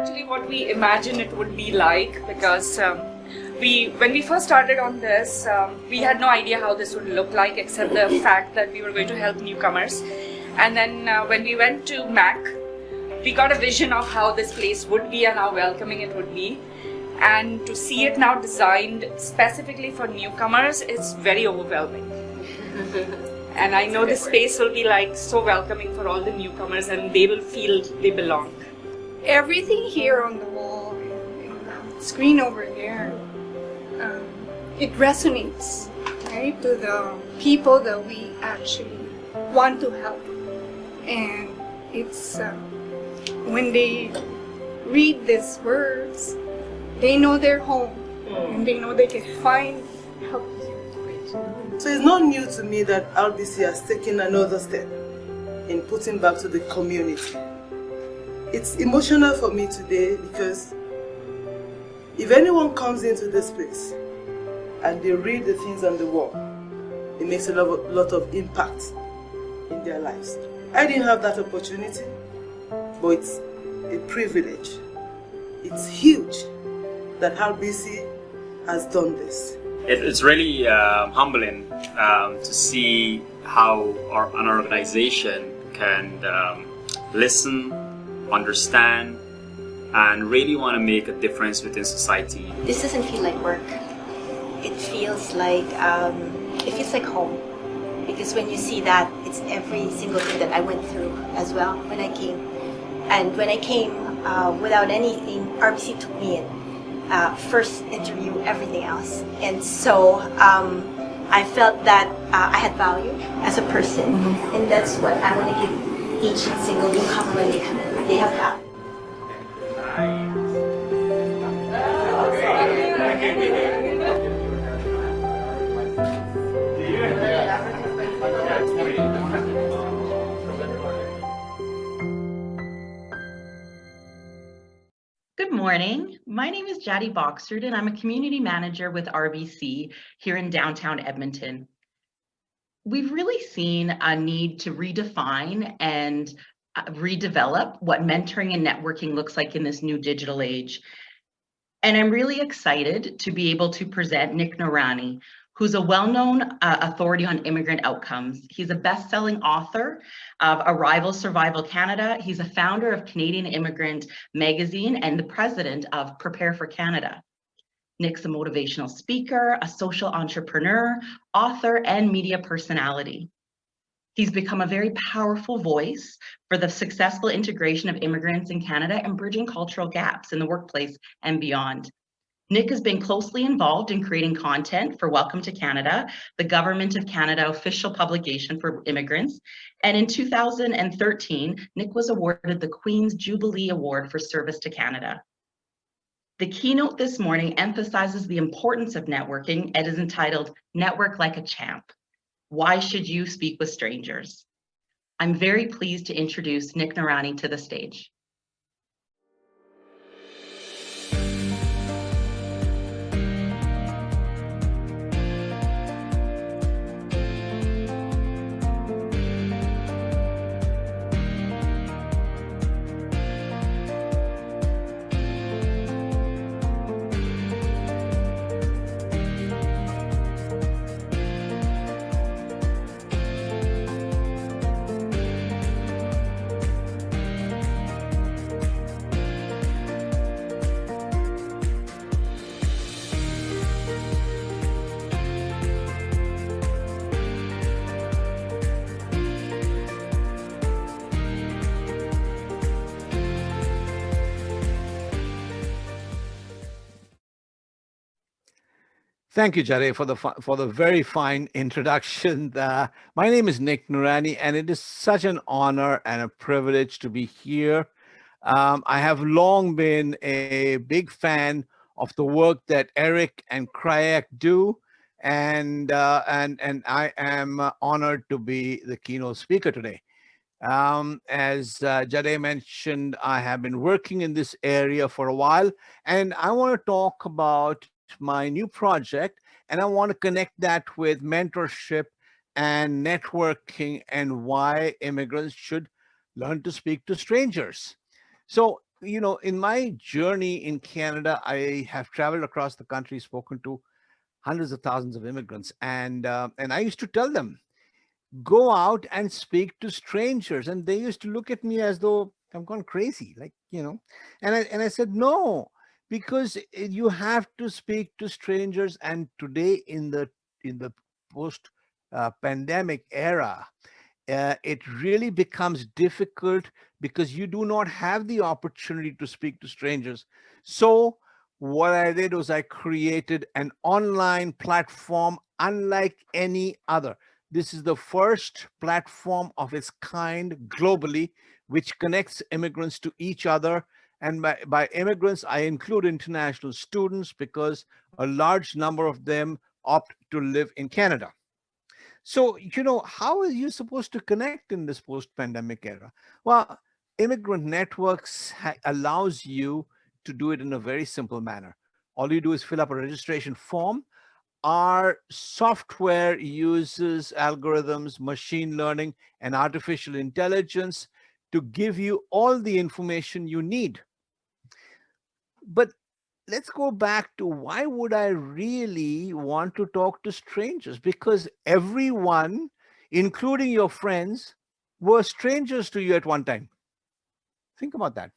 actually what we imagined it would be like, because when we first started on this, we had no idea how this would look like, except the fact that we were going to help newcomers. And then when we went to MAC, we got a vision of how this place would be and how welcoming it would be. And to see it now designed specifically for newcomers, it's very overwhelming. And I know this space will be like so welcoming for all the newcomers, and they will feel they belong. Everything here on the wall and the screen over there, it resonates, right, to the people that we actually want to help. And it's when they read these words, they know they're home, and they know they can find help here. So it's not new to me that RBC has taken another step in putting back to the community. It's emotional for me today because if anyone comes into this place and they read the things on the wall, it makes a lot of impact in their lives. I didn't have that opportunity, but it's a privilege. It's huge that RBC has done this. It's really humbling to see how an organization can listen, understand, and really want to make a difference within society. This doesn't feel like work. It feels like home. Because when you see that, it's every single thing that I went through as well when I came. And when I came without anything, RBC took me in. First interview, everything else. And so I felt that I had value as a person, and that's what I want to give each single newcomer when they come in. They have value. Good morning. My name is Jaddy Boxford, and I'm a community manager with RBC here in downtown Edmonton. We've really seen a need to redefine and redevelop what mentoring and networking looks like in this new digital age. And I'm really excited to be able to present Nick Noorani, who's a well-known authority on immigrant outcomes. He's a best-selling author of Arrival Survival Canada. He's a founder of Canadian Immigrant Magazine and the president of Prepare for Canada. Nick's a motivational speaker, a social entrepreneur, author, and media personality. He's become a very powerful voice for the successful integration of immigrants in Canada and bridging cultural gaps in the workplace and beyond. Nick has been closely involved in creating content for Welcome to Canada, the Government of Canada official publication for immigrants. And in 2013, Nick was awarded the Queen's Jubilee Award for service to Canada. The keynote this morning emphasizes the importance of networking. It is entitled, Network Like a Champ. Why should you speak with strangers? I'm very pleased to introduce Nick Noorani to the stage. Thank you, Jare, for the very fine introduction. My name is Nick Noorani, and it is such an honor and a privilege to be here. I have long been a big fan of the work that Eric and Krayak do, and I am honored to be the keynote speaker today. As Jade mentioned, I have been working in this area for a while, and I want to talk about my new project, and I want to connect that with mentorship and networking and why immigrants should learn to speak to strangers. So in my journey in Canada, I have traveled across the country, spoken to hundreds of thousands of immigrants, and I used to tell them, go out and speak to strangers, and they used to look at me as though I'm gone crazy, and I said no, because you have to speak to strangers. And today, in the post pandemic era, it really becomes difficult because you do not have the opportunity to speak to strangers. So, what I did was I created an online platform unlike any other. This is the first platform of its kind globally, which connects immigrants to each other. And by immigrants, I include international students because a large number of them opt to live in Canada. So, how are you supposed to connect in this post-pandemic era? Well, immigrant networks allows you to do it in a very simple manner. All you do is fill up a registration form. Our software uses algorithms, machine learning, and artificial intelligence to give you all the information you need. But let's go back to, why would I really want to talk to strangers? Because everyone, including your friends, were strangers to you at one time. Think about that.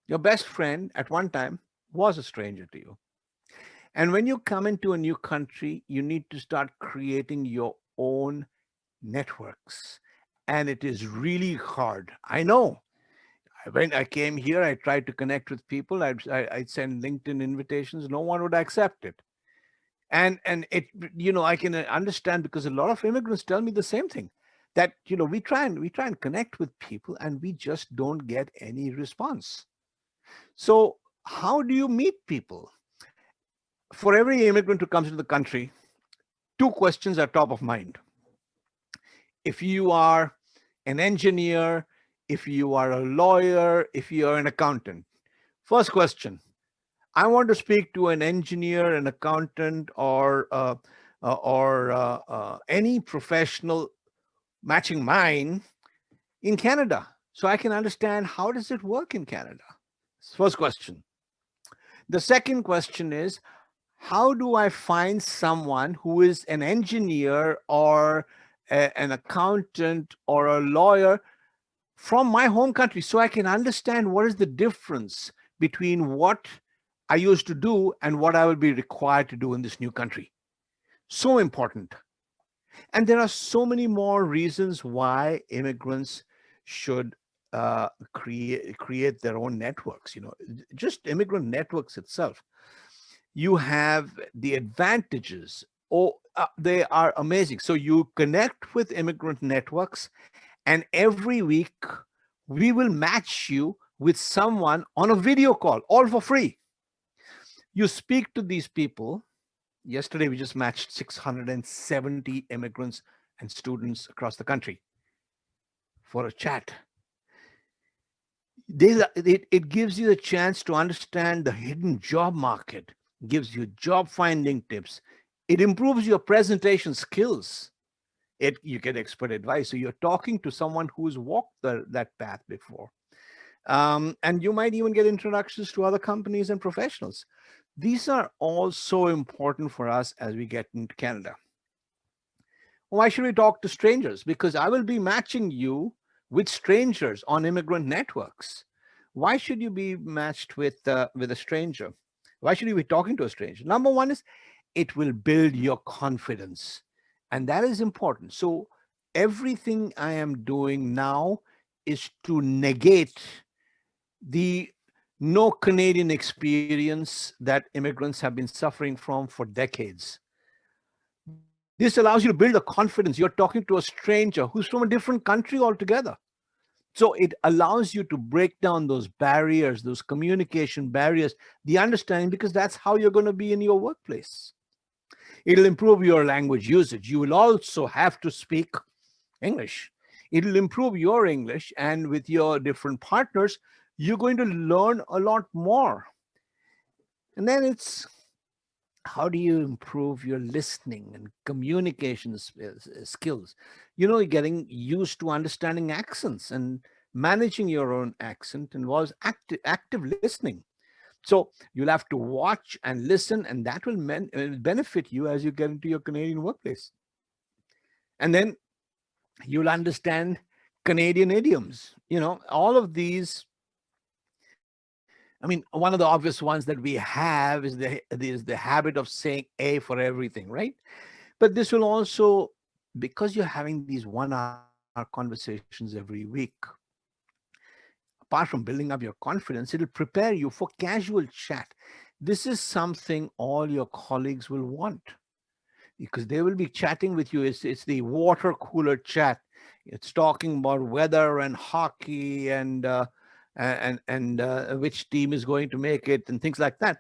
Your best friend at one time was a stranger to you. And when you come into a new country, you need to start creating your own networks. And it is really hard. I know. When I came here, I tried to connect with people. I'd send LinkedIn invitations. No one would accept it. And it, I can understand, because a lot of immigrants tell me the same thing, that, we try and connect with people and we just don't get any response. So how do you meet people? For every immigrant who comes into the country, two questions are top of mind. If you are an engineer, if you are a lawyer, if you are an accountant. First question, I want to speak to an engineer, an accountant, or any professional matching mine in Canada, so I can understand how does it work in Canada. First question. The second question is, how do I find someone who is an engineer or an accountant or a lawyer from my home country, so I can understand what is the difference between what I used to do and what I will be required to do in this new country. So important. And there are so many more reasons why immigrants should create their own networks. Just immigrant networks itself. You have the advantages. They are amazing. So you connect with immigrant networks, and every week we will match you with someone on a video call, all for free. You speak to these people. Yesterday, we just matched 670 immigrants and students across the country for a chat. It gives you a chance to understand the hidden job market, gives you job finding tips. It improves your presentation skills. You get expert advice. So you're talking to someone who's walked that path before. And you might even get introductions to other companies and professionals. These are all so important for us as we get into Canada. Why should we talk to strangers? Because I will be matching you with strangers on immigrant networks. Why should you be matched with a stranger? Why should you be talking to a stranger? Number one is, it will build your confidence. And that is important. So everything I am doing now is to negate the no Canadian experience that immigrants have been suffering from for decades. This allows you to build a confidence. You're talking to a stranger who's from a different country altogether. So it allows you to break down those barriers, those communication barriers, the understanding, because that's how you're going to be in your workplace. It'll improve your language usage. You will also have to speak English. It'll improve your English, and with your different partners, you're going to learn a lot more. And then it's, how do you improve your listening and communication skills? You're getting used to understanding accents and Managing your own accent involves active listening. So you'll have to watch and listen, and that will benefit you as you get into your Canadian workplace. And then you'll understand Canadian idioms. All of these. I mean, one of the obvious ones that we have is the habit of saying a for everything, right? But this will also, because you're having these 1 hour conversations every week, apart from building up your confidence, it'll prepare you for casual chat. This is something all your colleagues will want, because they will be chatting with you. It's the water cooler chat. It's talking about weather and hockey and which team is going to make it and things like that.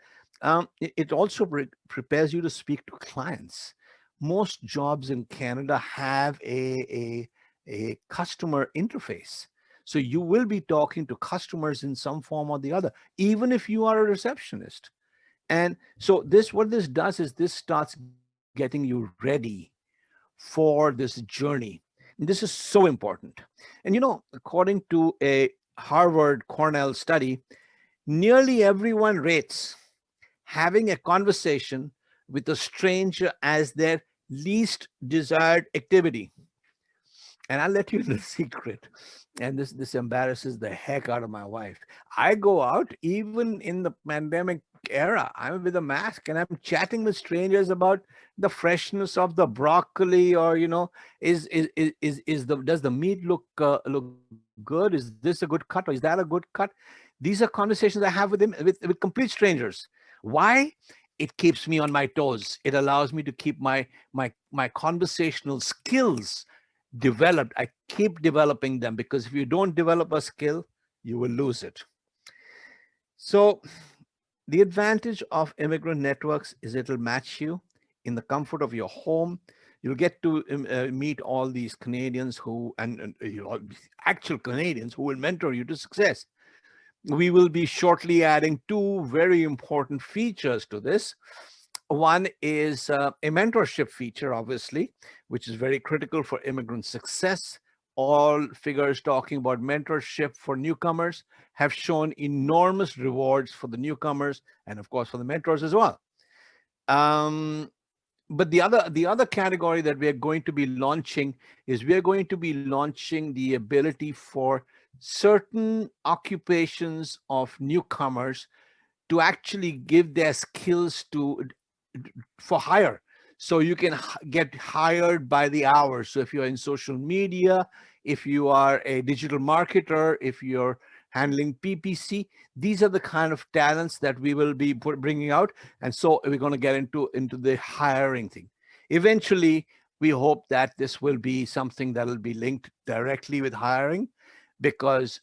It also prepares you to speak to clients. Most jobs in Canada have a customer interface. So you will be talking to customers in some form or the other, even if you are a receptionist. And so what this does is this starts getting you ready for this journey. And this is so important. And according to a Harvard Cornell study, nearly everyone rates having a conversation with a stranger as their least desired activity. And I'll let you in the secret. And this embarrasses the heck out of my wife. I go out, even in the pandemic era, I'm with a mask and I'm chatting with strangers about the freshness of the broccoli, or does the meat look good? Is this a good cut, or is that a good cut? These are conversations I have with him with complete strangers. Why? It keeps me on my toes. It allows me to keep my conversational skills developed. I keep developing them, because if you don't develop a skill, you will lose it. So the advantage of immigrant networks is it'll match you in the comfort of your home. You'll get to meet all these Canadians and actual Canadians who will mentor you to success. We will be shortly adding 2 very important features to this. One is a mentorship feature, obviously, which is very critical for immigrant success. All figures talking about mentorship for newcomers have shown enormous rewards for the newcomers, and of course for the mentors as well. But the other category that we are going to be launching is we are going to be launching the ability for certain occupations of newcomers to actually give their skills for hire. So you can get hired by the hour. So if you're in social media, if you are a digital marketer, if you're handling PPC, these are the kind of talents that we will be bringing out. And so we're going to get into the hiring thing. Eventually, we hope that this will be something that will be linked directly with hiring, because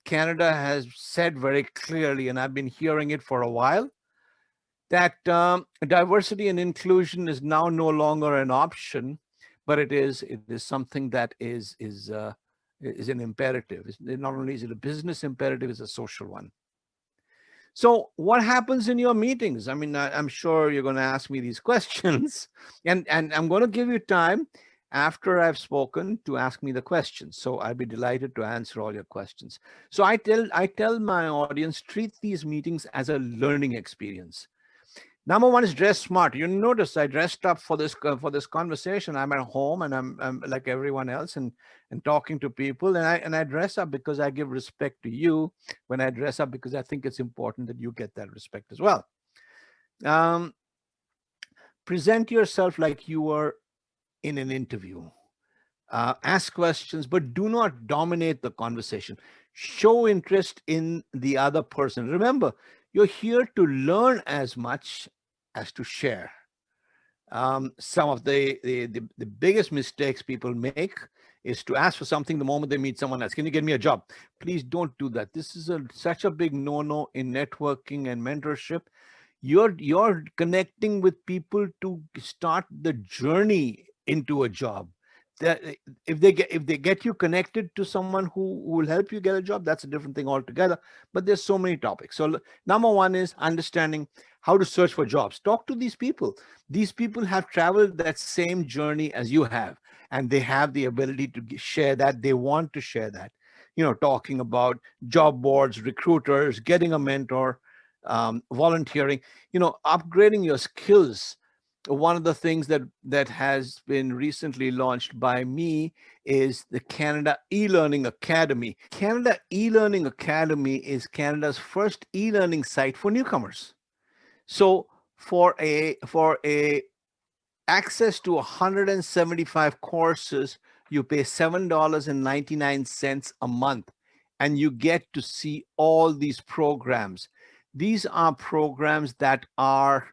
Canada has said very clearly, and I've been hearing it for a while, that diversity and inclusion is now no longer an option, but it is something that is an imperative. Not only is it a business imperative, it's a social one. So what happens in your meetings? I mean, I'm sure you're going to ask me these questions, and I'm going to give you time after I've spoken to ask me the questions. So I'll be delighted to answer all your questions. So I tell my audience, treat these meetings as a learning experience. Number one is dress smart. You notice I dressed up for this conversation. I'm at home and I'm like everyone else and talking to people, and I dress up because I give respect to you when I dress up, because I think it's important that you get that respect as well. Present yourself like you are in an interview. Ask questions, but do not dominate the conversation. Show interest in the other person. Remember, you're here to learn as much as to share. Some of the biggest mistakes people make is to ask for something the moment they meet someone else. Can you get me a job? Please don't do that. This is such a big no-no in networking and mentorship. You're connecting with people to start the journey into a job. That if they get you connected to someone who will help you get a job, that's a different thing altogether. But there's so many topics. So number one is understanding how to search for jobs. Talk to these people. These people have traveled that same journey as you have, and they have the ability to share that. They want to share that. talking about job boards, recruiters, getting a mentor, volunteering, upgrading your skills. One of the things that has been recently launched by me is the Canada e-learning academy. Canada e-learning academy is Canada's first e-learning site for newcomers. So for a access to 175 courses, you pay $7.99 a month, and you get to see all these programs. These are programs that are,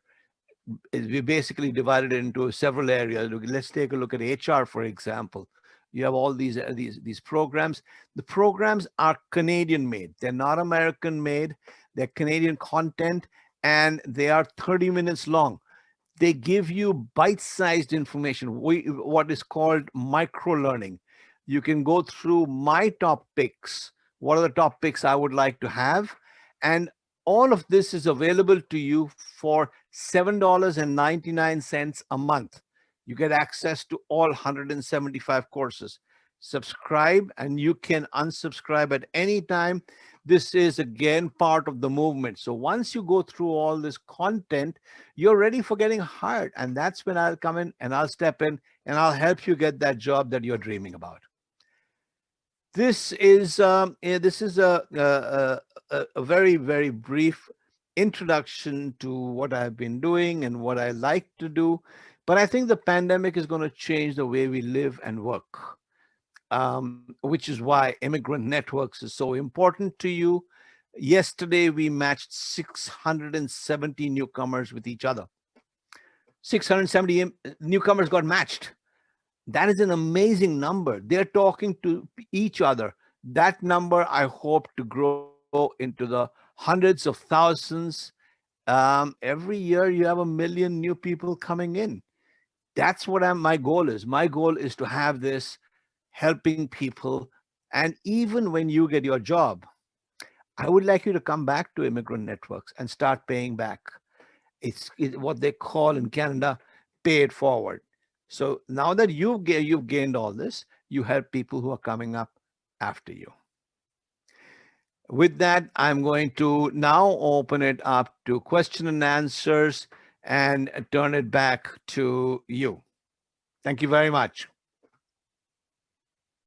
we basically divided it into several areas. Let's take a look at HR, for example. You have all these programs. The programs are Canadian made. They're not American made. They're Canadian content, and they are 30 minutes long. They give you bite-sized information, what is called micro-learning. You can go through my top picks. What are the top picks I would like to have? And all of this is available to you for $7.99 a month. You get access to all 175 courses. Subscribe, and you can unsubscribe at any time. This is again part of the movement. So once you go through all this content, you're ready for getting hired. And that's when I'll come in and I'll step in and I'll help you get that job that you're dreaming about. This is a very, very brief introduction to what I've been doing and what I like to do. But I think the pandemic is going to change the way we live and work. Which is why Immigrant Networks is so important to you. Yesterday, we matched 670 newcomers with each other. 670 newcomers got matched. That is an amazing number. They're talking to each other. That number, I hope to grow into the hundreds of thousands. Every year, you have 1 million new people coming in. That's what my goal is. My goal is to have this helping people. And even when you get your job, I would like you to come back to Immigrant Networks and start paying back. It's what they call in Canada, pay it forward. So now that you've gained all this, you help people who are coming up after you. With that, I'm going to now open it up to question and answers and turn it back to you. Thank you very much.